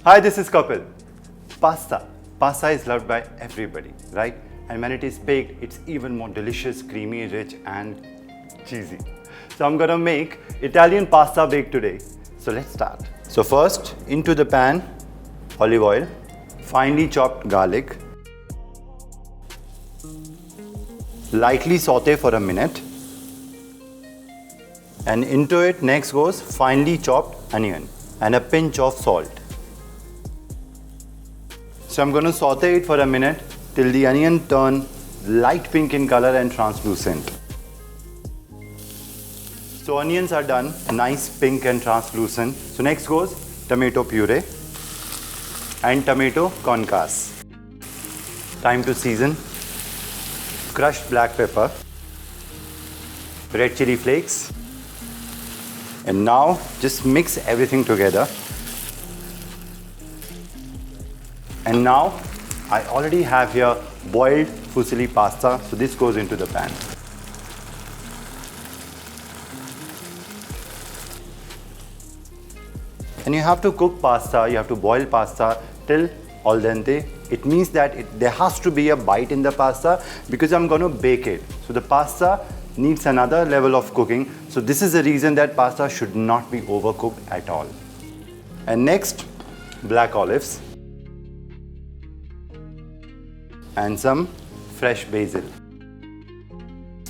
Hi, this is Kapil. Pasta. Pasta is loved by everybody, right? And when it is baked, it's even more delicious, creamy, rich, and cheesy. So I'm gonna make Italian pasta bake today. So let's start. So first, into the pan, olive oil, finely chopped garlic, lightly saute for a minute, and into it next goes finely chopped onion and a pinch of salt. So I'm going to saute it for a minute till the onion turn light pink in color and translucent. So onions are done, nice pink and translucent. So next goes tomato puree and tomato concasse. Time to season. Crushed black pepper, red chili flakes, and now just mix everything together. And now I already have here boiled fusilli pasta, so this goes into the pan. And you have to cook pasta, you have to boil pasta till al dente. It means that there has to be a bite in the pasta because I'm going to bake it. So the pasta needs another level of cooking. So this is the reason that pasta should not be overcooked at all. And next, black olives and some fresh basil.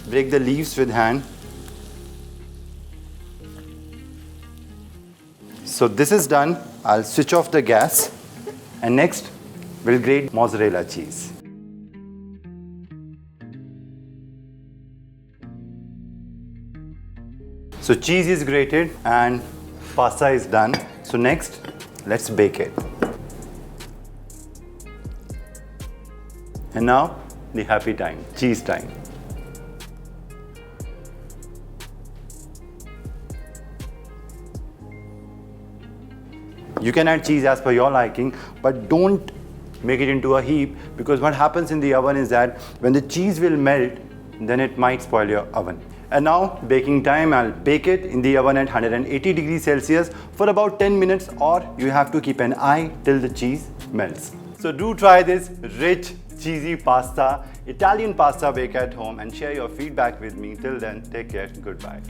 Break the leaves with hand. So this is done. I'll switch off the gas, and next we'll grate mozzarella cheese. So cheese is grated and pasta is done. So next, let's bake it. And now, the happy time, cheese time. You can add cheese as per your liking, but don't make it into a heap, because what happens in the oven is that when the cheese will melt, then it might spoil your oven. And now, baking time, I'll bake it in the oven at 180 degrees Celsius for about 10 minutes, or you have to keep an eye till the cheese melts. So do try this rich, cheesy pasta, Italian pasta bake at home, and share your feedback with me. Till then, take care, goodbye.